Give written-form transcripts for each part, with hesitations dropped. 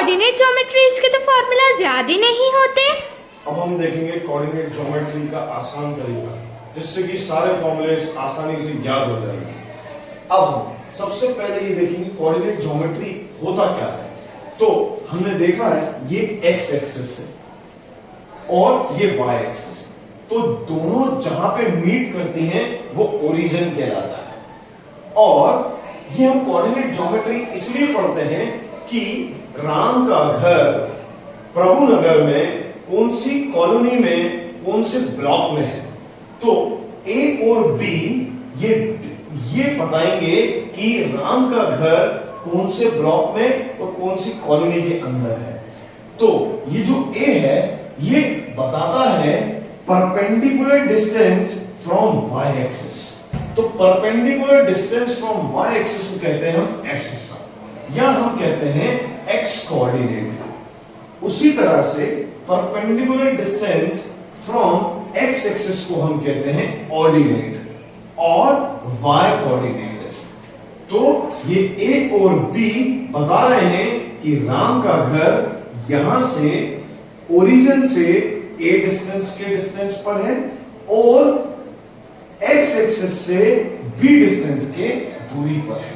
Coordinate geometries के तो formula याद ही नहीं होते। अब हम देखेंगे कोऑर्डिनेट ज्योमेट्री का आसान तरीका, जिससे कि सारे फॉर्मूलेस आसानी से याद हो जाएंगे। अब सबसे पहले ये देखेंगे कोऑर्डिनेट ज्योमेट्री होता क्या है। तो हमने देखा है ये एक्स एक्सिस है और ये वाई एक्सिस है, तो दोनों जहां पे मीट करती हैं वो ओरिजिन कहलाता है। और ये हम कोऑर्डिनेट ज्योमेट्री इसलिए पढ़ते हैं कि राम का घर प्रभु नगर में कौन सी कॉलोनी में कौन से ब्लॉक में है, तो ए और बी ये बताएंगे कि राम का घर कौन से ब्लॉक में और कौन सी कॉलोनी के अंदर है। तो ये जो ए है ये बताता है perpendicular distance from Y axis. तो perpendicular distance from Y axis को कहते हैं हम एक्सिस या हम कहते हैं एक्स कोऑर्डिनेट। उसी तरह से perpendicular distance from x axis को हम कहते हैं ऑर्डिनेट और वाई कोऑर्डिनेट। तो ये ए और बी बता रहे हैं कि राम का घर यहां से ओरिजिन से ए डिस्टेंस पर है और एक्स एक्सिस से बी डिस्टेंस के दूरी पर है।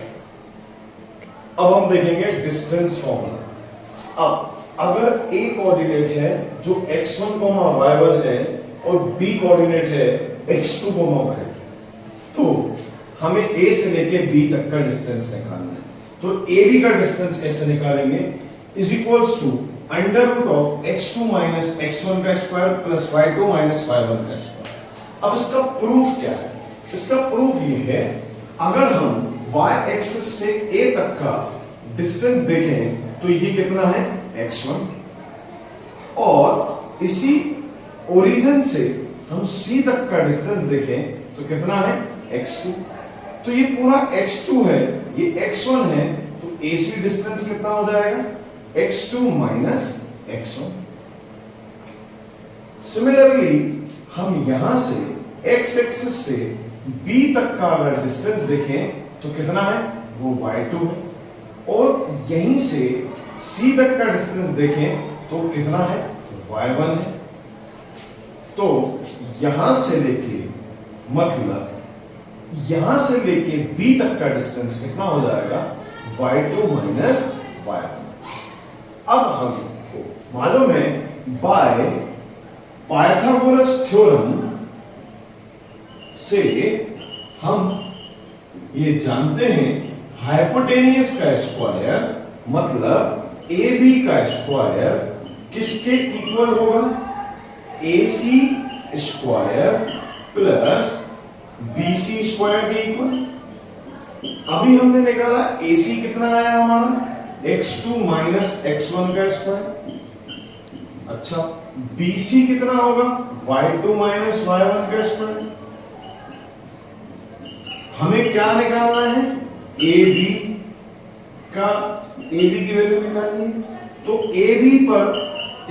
अब हम देखेंगे डिस्टेंस फॉर्मूला। अब अगर ए कोऑर्डिनेट है जो x1, y1 है और b कोऑर्डिनेट है x2, y2, तो हमें a से लेके b तक का डिस्टेंस निकालना है। तो ab का डिस्टेंस कैसे निकालेंगे, is equals to under root of x2 minus x1 का square plus y2 minus y1 का स्क्वायर। अब इसका प्रूफ क्या है, इसका प्रूफ ये है, अगर हम y एक्सिस से a तक का डिस्टेंस देखें तो ये कितना है x1 और इसी ओरिजिन से हम c तक का डिस्टेंस देखें तो कितना है x2। तो ये पूरा x2 है, ये x1 है, तो AC डिस्टेंस कितना हो जाएगा x2 माइनस x1। सिमिलरली हम यहां से x एक्सिस से b तक का अगर डिस्टेंस देखें तो कितना है वो y2 है और यहीं से c तक का डिस्टेंस देखें तो कितना है y1 है। तो यहां से लेके मतलब यहां से लेके b तक का डिस्टेंस कितना हो जाएगा y2 माइनस y1। अब हमको मालूम है बाय पाइथागोरस थ्योरम से हम ये जानते हैं हाइपोटेनियस का स्क्वायर मतलब ए बी का स्क्वायर किसके इक्वल होगा, AC square plus BC square के इक्वल। अभी हमने निकाला AC कितना आया हमारा x2 माइनस x1 का स्क्वायर। अच्छा BC कितना होगा y2 माइनस y1 का स्क्वायर। हमें क्या निकालना है AB की वैल्यू निकालनी है। तो AB पर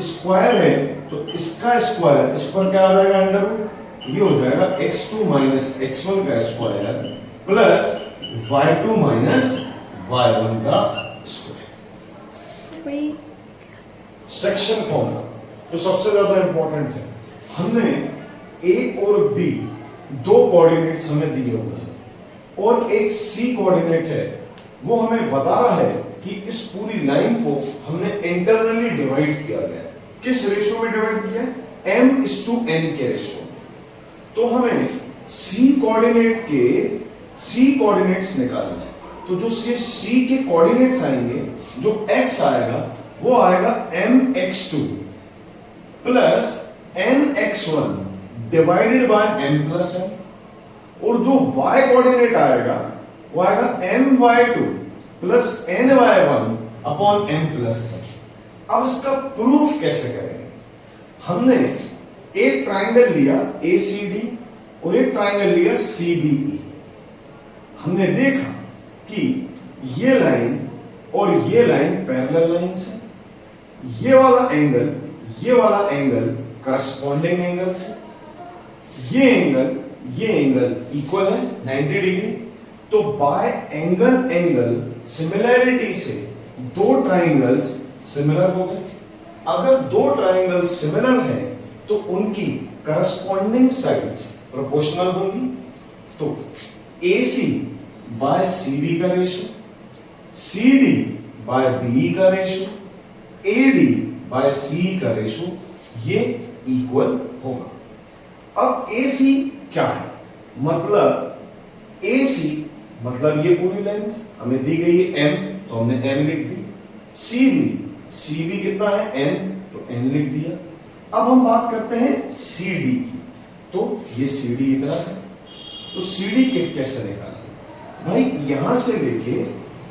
स्क्वायर है तो इसका स्क्वायर इस पर क्या आ जाएगा अंडर रूट, ये हो जाएगा x2 माइनस x1 का square plus y2 minus y1 का स्क्वायर। सेक्शन फॉर्मूला जो सबसे ज्यादा इंपॉर्टेंट है, हमने a और b दो कोऑर्डिनेट्स हमें दिए हुए हैं और एक c कोऑर्डिनेट है, वो हमें बता रहा है कि इस पूरी लाइन को हमने इंटरनली डिवाइड किया गया। किस रेशियो में डिवाइड किया, m/n के रेशियो। तो हमें c कोऑर्डिनेट के c कोऑर्डिनेट्स निकालना है। तो जो c के कोऑर्डिनेट्स आएंगे, जो x आएगा वो आएगा mx2 plus nx1 divided by m plus n, और जो y कोऑर्डिनेट आएगा वो आएगा my2 plus ny1 upon m plus n। अब इसका प्रूफ कैसे करेंगे, हमने एक ट्राइंगल लिया ACD और एक ट्राइंगल लिया CBE। हमने देखा कि ये लाइन और ये लाइन पैरेलल लाइंस है, ये वाला एंगल करस्पॉन्डिंग एंगल्स है, ये एंगल इक्वल है 90 डिग्री। तो बाय एंगल सिमिलैरिटी से दो ट्राइंगल्स सिमिलर हो गए। अगर दो ट्राइंगल सिमिलर हैं तो उनकी करस्पॉन्डिंग साइड्स प्रोपोर्शनल होंगी। तो AC बाय CD का रेशियो, CD बाय BE का रेशियो, AD बाय CE का रेशियो ये इक्वल होगा। अब AC क्या है? मतलब AC मतलब ये पूरी लेंथ हमें दी गई है M, तो हमने M लिख दी। CB कितना है N, तो N लिख दिया। अब हम बात करते हैं CD की, तो ये CD इतना है, तो CD कैसे निकालें भाई? यहां से लेके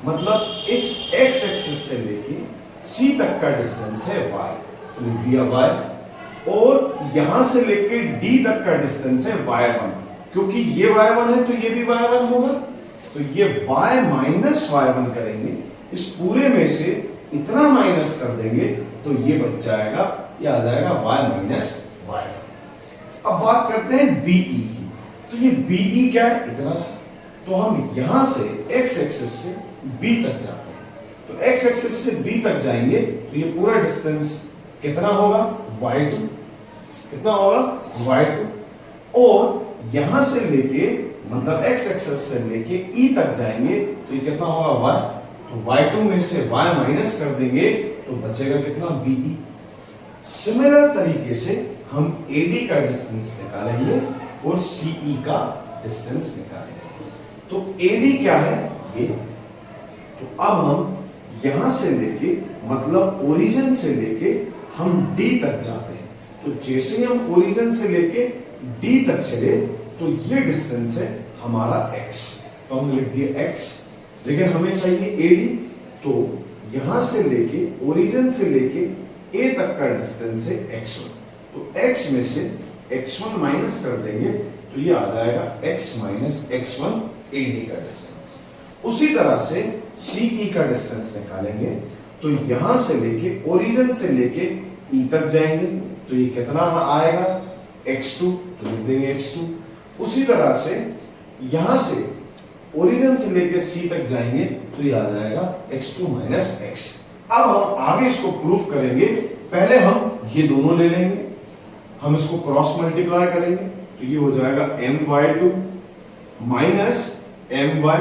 मतलब इस x एक्सिस से लेके C तक का डिस्टेंस है y, तो लिख दिया y, और यहां से लेके D तक का डिस्टेंस है y1, क्योंकि ये y1 है तो ये भी y1 होगा, तो ये y माइनस y1 करेंगे, इस पूरे में से इतना माइनस कर देंगे तो ये बच जाएगा, ये आ जाएगा y माइनस y1। अब बात करते हैं BE की, तो ये BE क्या है? इतना सा, तो हम यहां से x एक्सिस से B तक जाते हैं, तो x एक्सिस से B तक जाएंगे तो ये पूरा डिस्टेंस कितना होगा? y2, कितना होगा? y2, और यहां से लेके मतलब x एक्सिस से लेके E तक जाएंगे तो ये कितना होगा? y, तो y2 में से y माइनस कर देंगे तो बचेगा कितना? BE। सिमिलर तरीके से हम AD का डिस्टेंस निकालेंगे और CE का डिस्टेंस निकालेंगे। तो AD क्या है? ये, तो अब हम यहां से लेके मतलब ओरिजिन से लेके हम D तक जाते हैं, तो जैसे ही हम ओरिजिन से लेके D तक चले तो ये डिस्टेंस है हमारा x, तो हम लिख दिए x, लेकिन हमें चाहिए AD, तो यहां से लेके ओरिजिन से लेके A तक का डिस्टेंस है x1, तो x में से x1 माइनस कर देंगे तो ये आ जाएगा x माइनस x1 AD का डिस्टेंस। उसी तरह से CE का डिस्टेंस निकालेंगे, तो यहां से लेके ओरिजिन से लेके E तक जाएंगे तो ये कितना आएगा? x2, तो लिख देंगे x2। उसी तरह से यहां से ओरिजिन से लेके C तक जाएंगे तो ये आ जाएगा x2 माइनस x। अब हम आगे इसको प्रूफ करेंगे, पहले हम ये दोनों ले लेंगे, हम इसको क्रॉस मल्टीप्लाई करेंगे तो ये हो जाएगा my2 माइनस my,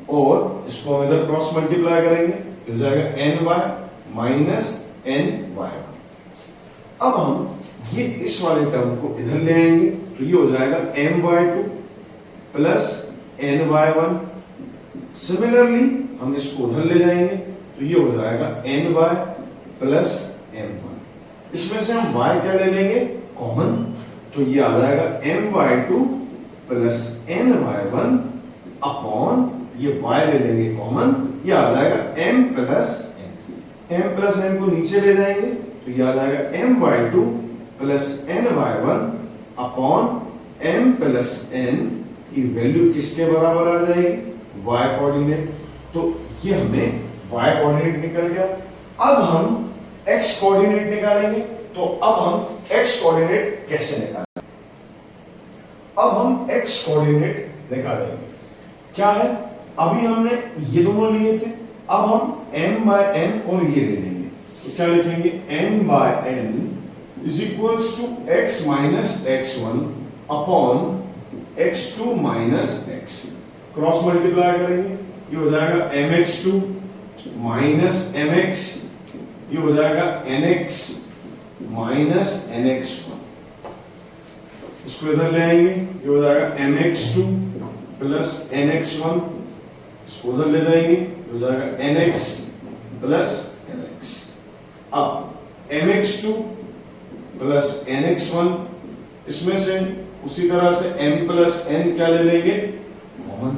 और इसको हम इधर क्रॉस मल्टीप्लाई करेंगे तो हो जाएगा ny माइनस ny। अब हम ये इस वाले टर्म को इधर ले आएंगे तो ये हो जाएगा my2 प्लस ny1। सिमिलरली हम इसको उधर ले जाएंगे तो ये हो जाएगा ny प्लस m1। इसमें से हम y क्या ले लेंगे? कॉमन, तो ये आ जाएगा my2 प्लस ny1 अपॉन ये y ले लेंगे कॉमन, ये आ जाएगा m प्लस m को नीचे ले जाएंगे तो ये आ जाएगा my2 plus ny1 upon m plus n की वैल्यू किसके बराबर आ जाएगी? y कोऑर्डिनेट, तो ये हमें y कोऑर्डिनेट निकल गया। अब हम x कोऑर्डिनेट निकालेंगे, तो अब हम x कोऑर्डिनेट कैसे निकालेंगे? अब हम x कोऑर्डिनेट निकालेंगे, क्या है? अभी हमने ये दोनों लिए थे, अब हम m बाय n और ये ले लेंगे, तो क्या लिखेंगे? m by n is equals to x minus x1 upon x2 minus x, cross multiply करेंगे, ये हो जाएगा mx2 माइनस mx, ये हो जाएगा nx माइनस nx1। इसको इधर ले आएंगे, ये हो जाएगा mx2 प्लस nx1, इसको उधर ले जाएंगे, ये हो जाएगा nx प्लस nx। अब mx2 प्लस nx1, इसमें से उसी तरह से m प्लस n क्या ले लेंगे? कॉमन।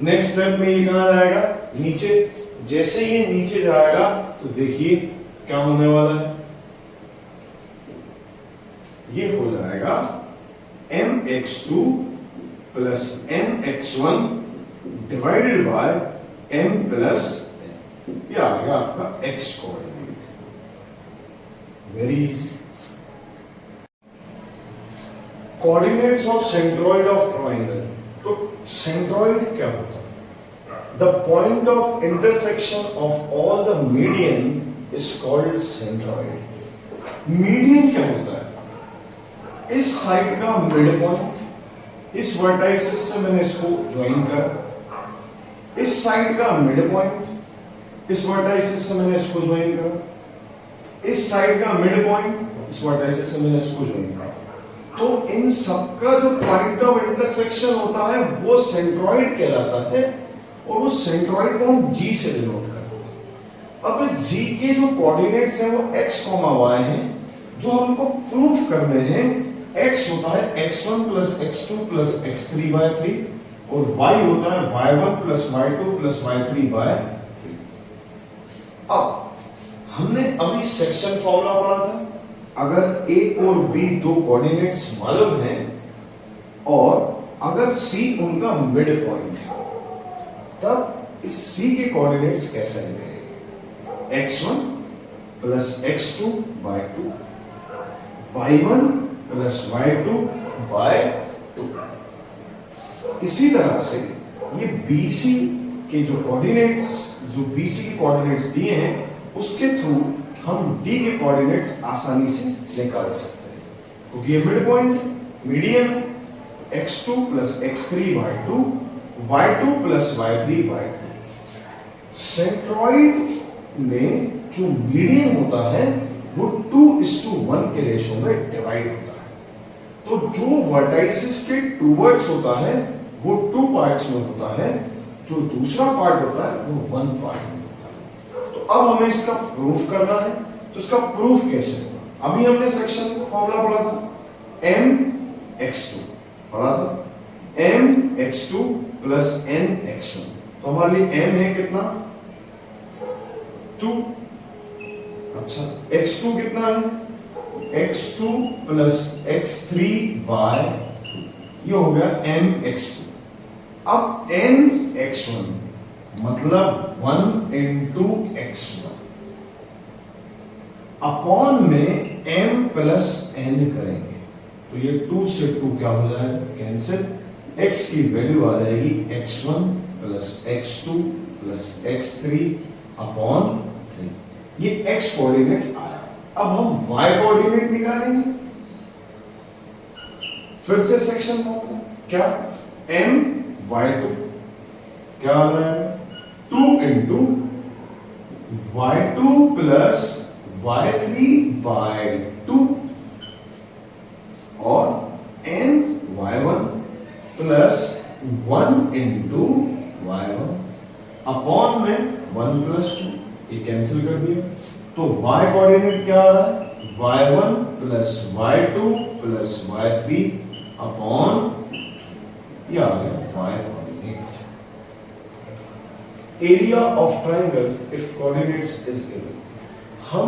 नेक्स्ट स्टेप में ये कहां जाएगा? नीचे। जैसे ये नीचे जाएगा तो देखिए क्या होने वाला है, ये हो जाएगा mx2 plus mx1 divided by m plus n, ये आएगा आपका x coordinate. Very easy. Coordinates of centroid of triangle, तो सेंट्रोइड क्या होता है? The point of intersection of all the median is called centroid. Median क्या होता है? इस साइड का मिड पॉइंट, इस वर्टाइसिस से मैंने इसको ज्वाइन करा, इस साइड का मिड पॉइंट, इस वर्टाइसिस से मैंने इसको ज्वाइन करा, इस साइड का मिड पॉइंट, इस वर्टाइसिस से मैंने इसको ज्वाइन करा। तो इन सबका जो पॉइंट ऑफ इंटरसेक्शन होता है वो सेंट्रॉइड कहलाता है, और वो सेंट्रॉइड को हम जी से डिनोट करते हैं। अब जी के जो कोऑर्डिनेट्स हैं वो x, y हैं, जो हमको प्रूफ करने हैं। x होता है x1 plus x2 plus x3 bye 3, और y होता है y1 plus y2 plus y3 bye 3। अब हमने अभी सेक्शन फॉर्मूला पढ़ा था। अगर a और b दो कोऑर्डिनेट्स मालूम हैं और अगर c उनका मिड पॉइंट है, तब इस c के कोऑर्डिनेट्स कैसे मिलेंगे? x1 plus x2 bye 2, y1 plus y2 bye 2। इसी तरह से ये bc के जो कोऑर्डिनेट्स, जो bc के कोऑर्डिनेट्स दिए हैं, उसके थ्रू हम d के कोऑर्डिनेट्स आसानी से निकाल सकते हैं, क्योंकि ये मिड पॉइंट है, मीडियन है। x2 plus x3 by 2, y2 plus y3 by 2। Centroid में जो मीडियन होता है वो 2:1 के रेशो में डिवाइड होता है। तो जो वर्टाइसिस के टूवर्ड्स होता है वो 2 पार्ट्स में होता है, जो दूसरा पार्ट होता है वो 1 पार्ट में होता है। तो अब हमें इसका प्रूफ करना है। तो इसका प्रूफ कैसे होगा? अभी हमने सेक्शन फॉर्मूला पढ़ा था, mx2 पढ़ा था, mx2 प्लस nx1। तो हमारे लिए m है कितना? 2। अच्छा, x2 कितना है? x2 प्लस x3 बाय 2, ये हो गया mx2। अब nx1 मतलब 1 into x1 अपॉन में m प्लस n करेंगे, तो ये 2 से 2 क्या हो जाएगा? कैंसिल। x की वैल्यू आ जाएगी x1 plus x2 plus x3 upon 3। ये x कोऑर्डिनेट आया। अब हम y कोऑर्डिनेट निकालेंगे। फिर से सेक्शन फॉर्मूला क्या? m y2 क्या आ जाएगा? 2 into y2 plus y3 by 2 और n y1 plus 1 into y1 upon में 1 प्लस 2, ये कैंसिल कर दिया। तो y कोऑर्डिनेट क्या आ रहा है? y1 plus y2 plus y3 upon, ये आ गया y coordinate. Area of triangle if coordinates is given. हम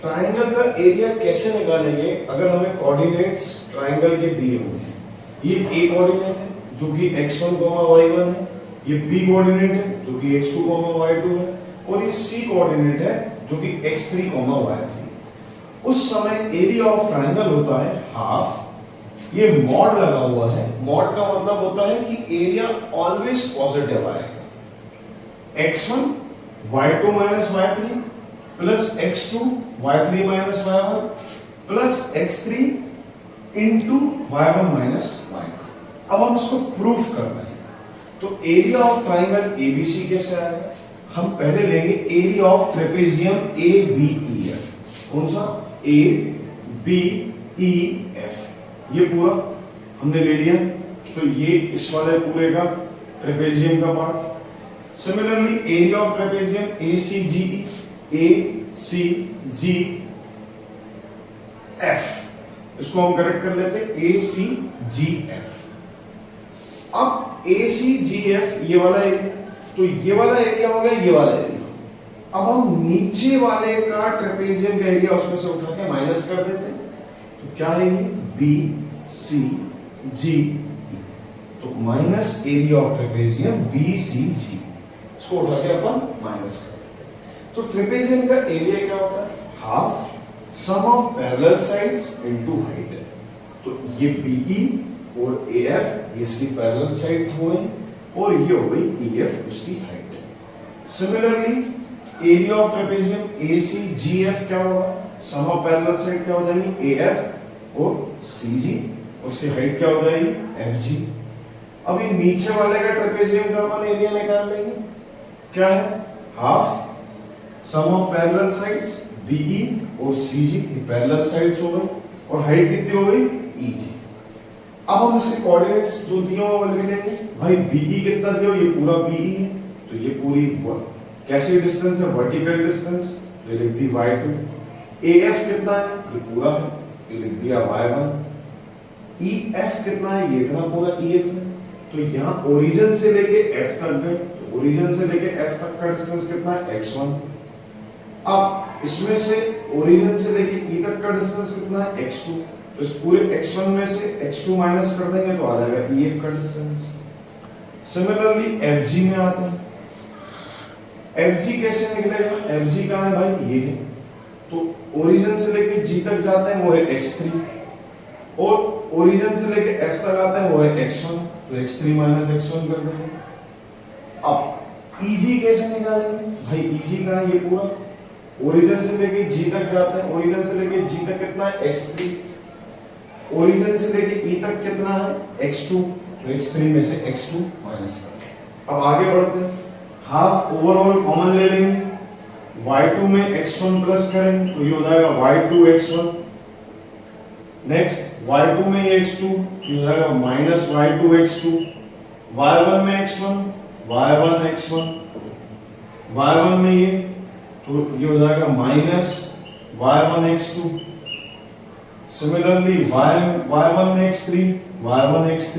ट्राइंगल का एरिया कैसे निकालेंगे अगर हमें कोऑर्डिनेट्स ट्राइंगल के दिए हुए हैं? ये a कोऑर्डिनेट है जो कि x1, y1 है, ये b कोऑर्डिनेट है जो कि x2, y2 है, और ये c कोऑर्डिनेट है जो कि x3, y3। उस समय एरिया ऑफ ट्राइंगल होता है हाफ। ये मॉड लगा हुआ है, मॉड का मतलब होता है कि एरिया ऑलवेज पॉजिटिव आएगा। x1 y2 minus y3 plus x2 y3 minus y1 plus x3 into y1 minus y2। अब हम इसको प्रूफ करना है। तो एरिया ऑफ ट्राइंगल ABC कैसे आएगा? हम पहले लेंगे एरिया ऑफ ट्रेपेजियम ABEF। कौन सा? ABEF, ये पूरा हमने ले लिया। तो ये इस वाले पूरे का ट्रेपेजियम का part. Similarly area of trapezium ACGE, ACGF, इसको हम करेक्ट कर लेते हैं ACGF। अब ACGF ये वाला एरिया, तो ये वाला एरिया हो गया, ये वाला एरिया। अब हम नीचे वाले का ट्रेपेजियम का एरिया उसमें से उठा के माइनस कर देते हैं। तो क्या है ये? BCGE। तो minus area of trapezium BCGE, इसको उठा के अपन माइनस कर देते हैं। तो ट्रेपेजियम का एरिया क्या होता है? Half sum of parallel sides into height. तो ये BE और AF ये इसकी पैरेलल साइड हुए, और ये हो गई EF उसकी height. Similarly area of trapezium ACGF क्या होगा, सम ऑफ पैरेलल साइड क्या हो जाएगी AF और CG, उसकी हाइट क्या हो जाएगी FG। अब ये नीचे वाले का ट्रेपेजियम का अपन एरिया निकाल लेंगे, क्या है half sum of parallel sides BE और CG, ये पैरेलल साइड्स हो गई और हाइट कितनी हो गई EG। अब हम इसके कोऑर्डिनेट्स जो दिए हैं वो लिख लेंगे, भाई BE कितना दिया, ये पूरा BE है तो ये पूरी कैसी डिस्टेंस है वर्टिकल डिस्टेंस, तो लिख दी y2। AF कितना है, ये पूरा है, ये लिख दिया y1। EF कितना है, ये इतना पूरा EF है, तो यहाँ ओरिजिन से लेके F तक गए, तो ओरिजिन से लेके F तक का डिस्टेंस कितना है x1। अब इसमें से ओरिजिन से लेके E तक का डिस्टेंस कितना है x2, तो इस पूरे x1 में से x2 माइनस कर देंगे तो आ जाएगा EF का डिस्टेंस। सिमिलरली FG में आता है, FG कैसे निकलेगा, FG कहाँ है भाई, ये है, तो ओरिजिन से लेके G तक जाते हैं वो है x3 और ओरिजिन से लेके F तक आते हैं वो है x1, तो x3 माइनस x1 कर देंगे। अब EG कैसे निकालेंगे भाई, EG कहाँ है, ये पूरा ओरिजिन से लेके G तक जाते हैं, ओरिजिन से लेके G तक कितना है x3, ओरिजिन से लेके E तक कितना है x2, तो x3 में से x2 माइनस कर। अब आगे बढ़ते हैं, हाफ ओवरऑल कॉमन ले लेंगे, y2 में x1 प्लस करेंगे तो ये हो जाएगा y2 x1। नेक्स्ट y2 में ये x2, ये हो जाएगा माइनस y2 x2। y1 में x1 y1 x1, y1 में ये तो ये हो जाएगा minus y1 x2। Similarly y1 में x3 y1 x3,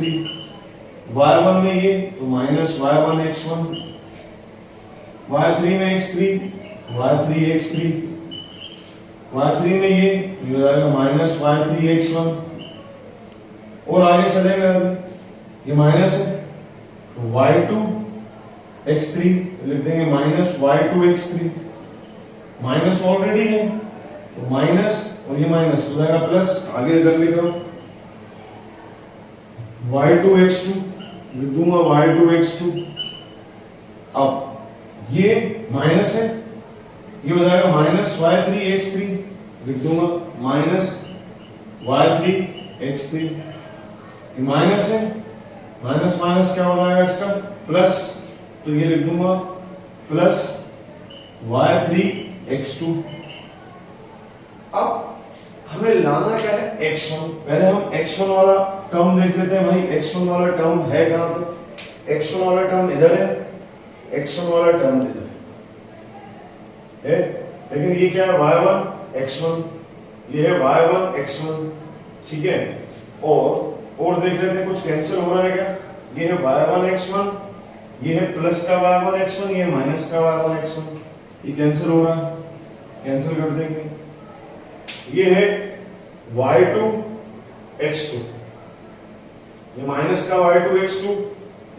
y1 में ये तो माइनस y1 x1, y3 में x3 y3 x3, y3 में ये हो जाएगा माइनस y3 x1 और आगे चलेगा, ये माइनस है तो y2 x3 लिख देंगे minus y2 x3, minus already है तो माइनस और ये माइनस हो जाएगा प्लस, आगे इधर लिख लो y2 x2 लिख दूंगा y2 x2। अब ये माइनस है, ये हो जाएगा माइनस y3 x3 लिख दूंगा माइनस y3 x3, ये माइनस है, माइनस माइनस क्या हो जाएगा इसका प्लस, तो ये लिख दूंगा प्लस y3 x2। अब हमें लाना क्या है x1, पहले हम x1 वाला टर्म देख लेते हैं, भाई x1 वाला टर्म है कहां पे, x1 वाला टर्म इधर है, x1 वाला टर्म इधर है, लेकिन ये क्या है y1 x1, ये है y1 x1, ठीक है। और देख लेते हैं कुछ कैंसिल हो रहा है क्या, ये है y1 x1, ये है प्लस का y1 x1, ये माइनस का y1 x1, ये कैंसिल हो रहा है, कैंसिल कर देंगे। ये है y2 x2, ये माइनस का y2 x2,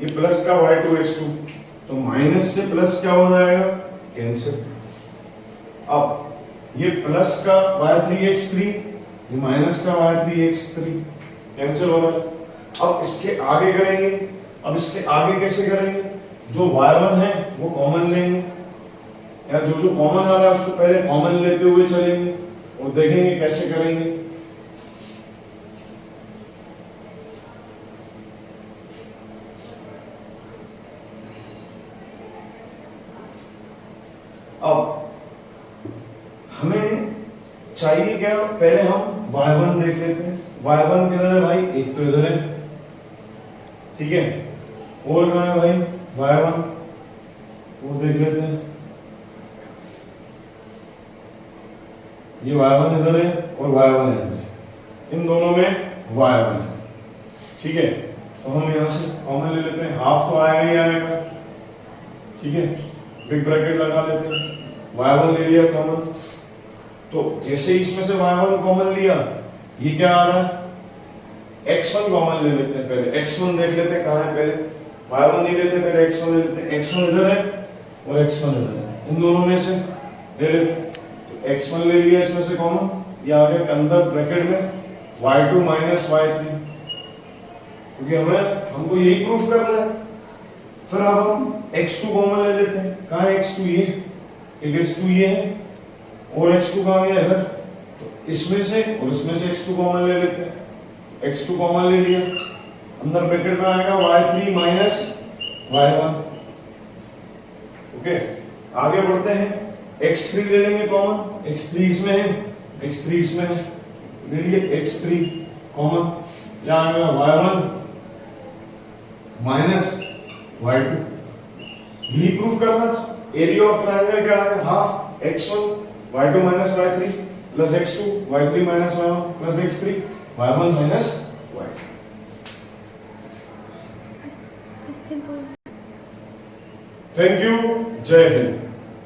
ये प्लस का y2 x2, तो माइनस से प्लस क्या हो जाएगा कैंसिल। अब ये प्लस का y3 x3, ये माइनस का y3 x3 कैंसिल हो रहा है। अब इसके आगे करेंगे, अब इसके आगे कैसे करेंगे, जो y1 है वो कॉमन लेंगे, या जो कॉमन आ रहा है उसको पहले कॉमन लेते हुए चलेंगे और देखेंगे कैसे करेंगे। अब हमें चाहिए क्या, पहले हम y1 देख लेते हैं, y1 किधर है भाई, एक तो इधर है, ठीक है, और कहां है भाई y1, वो देख लेते हैं, ये y1 इधर है और y1 इधर है, इन दोनों में y1 है, ठीक है। तो हम यहां से कॉमन ले लेते हैं, हाफ तो आएगा ही आएगा, ठीक है, बिग ब्रैकेट लगा लेते हैं, y1 ले लिया कॉमन, तो जैसे इसमें से y1 कॉमन लिया, ये क्या आ रहा है x1 कॉमन ले लेते हैं, पहले x1 देख लेते हैं कहां है, पहले y1 नहीं लेते, पहले x1 ले लेते हैं, x1 इधर है और x1 इधर है, इन दोनों में से ले लेते हैं, तो x1 ले लिया इसमें से कॉमन, ये आ गया अंदर ब्रैकेट में y2 माइनस y3, क्योंकि हमको यही प्रूफ करना है। फिर अब हम x2 कॉमन ले लेते हैं, कहां है x2, ये एक x2 ये है और x2 कहाँ गया इधर, तो इसमें से और इसमें से x2 कॉमन ले लेते हैं, x2 कॉमन ले लिया, अंदर ब्रैकेट में आएगा y3 माइनस y1। ओके, आगे बढ़ते हैं, x3 ले लेंगे कॉमन, x3 इसमें है, x3 इसमें है, ले लिए x3 कॉमन, यहाँ आएगा y1 माइनस y2। यही प्रूफ करना था। एरिया ऑफ ट्रायंगल क्या है, half x1 y2 minus y3 plus x2 y3 minus y1 plus x3 y1 minus y2। Thank you, जय हिंद।